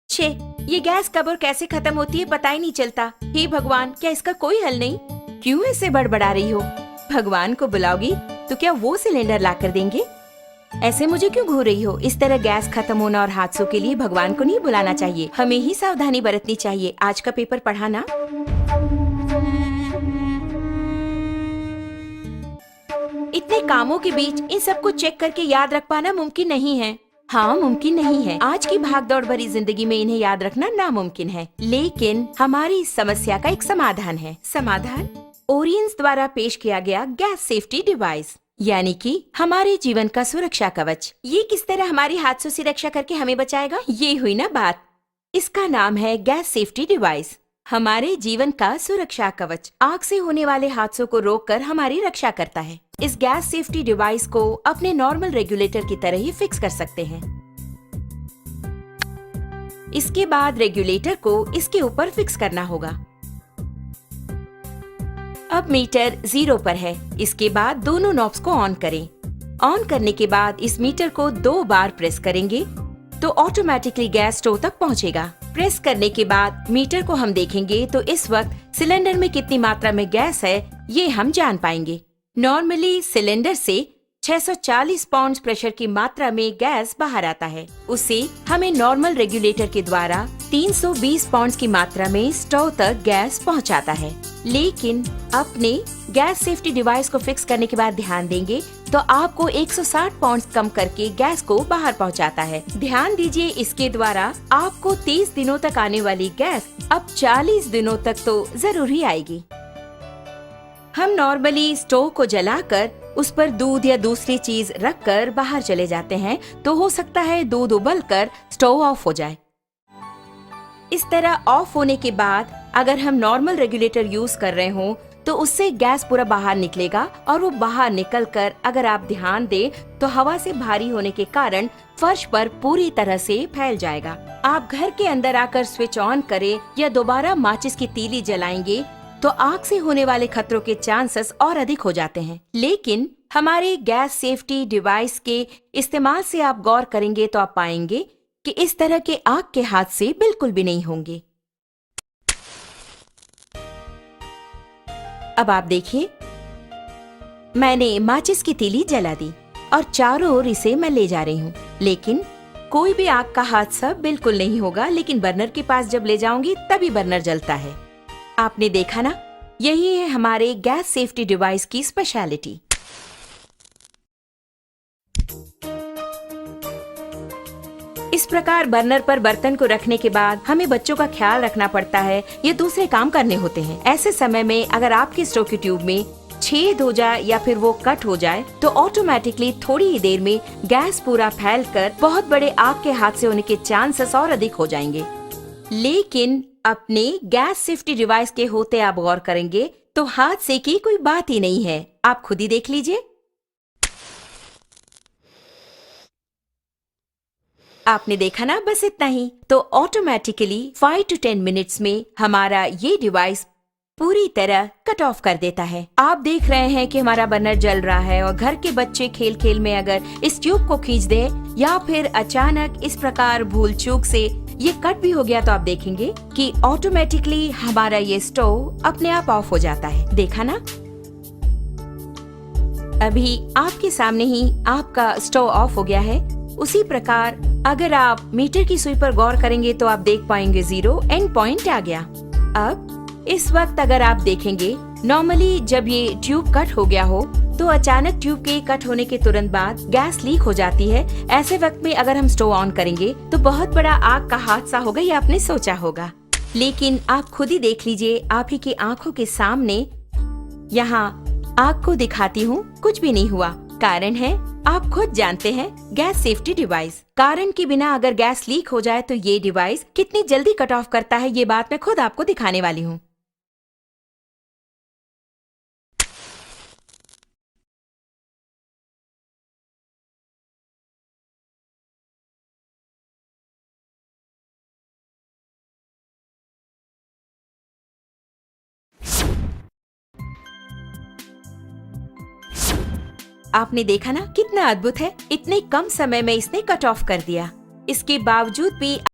छे, ये गैस कब और कैसे खत्म होती है पता ही नहीं चलता। हे भगवान, क्या इसका कोई हल नहीं? क्यों ऐसे बड़बड़ा रही हो? भगवान को बुलाओगी तो क्या वो सिलेंडर ला कर देंगे? ऐसे मुझे क्यों घूर रही हो? इस तरह गैस खत्म होना और हादसों के लिए भगवान को नहीं बुलाना चाहिए, हमें ही सावधानी बरतनी चाहिए। आज का पेपर पढ़ा ना? इतने कामों के बीच इन सबको चेक करके याद रख पाना मुमकिन नहीं है। हाँ, मुमकिन नहीं है। आज की भागदौड़ भरी जिंदगी में इन्हें याद रखना नामुमकिन है, लेकिन हमारी इस समस्या का एक समाधान है। समाधान ओरियंस द्वारा पेश किया गया गैस सेफ्टी डिवाइस, यानी कि हमारे जीवन का सुरक्षा कवच। ये किस तरह हमारी हादसों से रक्षा करके हमें बचाएगा? ये हुई ना बात। इसका नाम है गैस सेफ्टी डिवाइस, हमारे जीवन का सुरक्षा कवच। आग से होने वाले हादसों को रोककर हमारी रक्षा करता है। इस गैस सेफ्टी डिवाइस को अपने नॉर्मल रेगुलेटर की तरह ही फिक्स कर सकते हैं। इसके बाद रेगुलेटर को इसके ऊपर फिक्स करना होगा। अब मीटर 0 पर है। इसके बाद दोनों नॉब्स को ऑन करें। ऑन करने के बाद इस मीटर को 2 बार प्रेस करेंगे तो ऑटोमेटिकली गैस स्टोव तक पहुंचेगा। प्रेस करने के बाद मीटर को हम देखेंगे तो इस वक्त सिलेंडर में कितनी मात्रा में गैस है ये हम जान पाएंगे। नॉर्मली सिलेंडर से 640 पाउंड प्रेशर की मात्रा में गैस बाहर आता है। उसे हमें नॉर्मल रेगुलेटर के द्वारा 320 पाउंड की मात्रा में स्टोव तक गैस पहुंचाता है। लेकिन अपने गैस सेफ्टी डिवाइस को फिक्स करने के बाद ध्यान देंगे तो आपको 160 पाउंड कम करके गैस को बाहर पहुंचाता है। ध्यान दीजिए, इसके द्वारा आपको 30 दिनों तक आने वाली गैस अब 40 दिनों तक तो जरूर ही आएगी। हम नॉर्मली स्टोव को जलाकर उस पर दूध या दूसरी चीज रखकर बाहर चले जाते हैं तो हो सकता है दूध उबलकर स्टोव ऑफ हो जाए। इस तरह ऑफ होने के बाद अगर हम नॉर्मल रेगुलेटर यूज कर रहे हो तो उससे गैस पूरा बाहर निकलेगा और वो बाहर निकलकर अगर आप ध्यान दें तो हवा से भारी होने के कारण फर्श पर पूरी तरह से फैल जाएगा। आप घर के अंदर आकर स्विच ऑन करें या दोबारा माचिस की तीली जलाएंगे तो आग से होने वाले खतरों के चांसेस और अधिक हो जाते हैं। लेकिन हमारे गैस सेफ्टी डिवाइस के इस्तेमाल से आप गौर करेंगे तो आप पाएंगे कि इस तरह के आग के हादसे बिल्कुल भी नहीं होंगे। अब आप देखिए, मैंने माचिस की तीली जला दी और चारों ओर इसे मैं ले जा रही हूँ, लेकिन कोई भी आग का हादसा बिल्कुल नहीं होगा। लेकिन बर्नर के पास जब ले जाऊंगी तभी बर्नर जलता है। आपने देखा ना, यही है हमारे गैस सेफ्टी डिवाइस की स्पेशलिटी। इस प्रकार बर्नर पर बर्तन को रखने के बाद हमें बच्चों का ख्याल रखना पड़ता है या दूसरे काम करने होते हैं। ऐसे समय में अगर आपके स्टोव की ट्यूब में छेद हो जाए या फिर वो कट हो जाए तो ऑटोमेटिकली थोड़ी ही देर में गैस पूरा फैलकर बहुत बड़े आग के हादसे होने के चांसेस और अधिक हो जाएंगे। लेकिन अपने गैस सेफ्टी डिवाइस के होते आप गौर करेंगे तो हादसे की कोई बात ही नहीं है। आप खुद ही देख लीजिए। आपने देखा ना, बस इतना ही। तो ऑटोमेटिकली 5 to 10 मिनट्स में हमारा ये डिवाइस पूरी तरह कट ऑफ कर देता है। आप देख रहे हैं कि हमारा बर्नर जल रहा है और घर के बच्चे खेल खेल में अगर इस ट्यूब को खींच दे या फिर अचानक इस प्रकार भूल चूक से ये कट भी हो गया तो आप देखेंगे कि ऑटोमेटिकली हमारा ये स्टोव अपने आप ऑफ हो जाता है। देखा ना, अभी आपके सामने ही आपका स्टोव ऑफ हो गया है। उसी प्रकार अगर आप मीटर की सुई पर गौर करेंगे तो आप देख पाएंगे 0 एंड पॉइंट आ गया। अब इस वक्त अगर आप देखेंगे, नॉर्मली जब ये ट्यूब कट हो गया हो तो अचानक ट्यूब के कट होने के तुरंत बाद गैस लीक हो जाती है। ऐसे वक्त में अगर हम स्टोव ऑन करेंगे तो बहुत बड़ा आग का हादसा होगा, ये आपने सोचा होगा। लेकिन आप खुद ही देख लीजिए, आप ही की आंखों के सामने यहाँ आग को दिखाती हूँ, कुछ भी नहीं हुआ। कारण है, आप खुद जानते हैं, गैस सेफ्टी डिवाइस। कारण के बिना अगर गैस लीक हो जाए तो ये डिवाइस कितनी जल्दी कट ऑफ करता है, ये बात मैं खुद आपको दिखाने वाली हूँ। आपने देखा ना कितना अद्भुत है, इतने कम समय में इसने कट ऑफ कर दिया। इसके बावजूद भी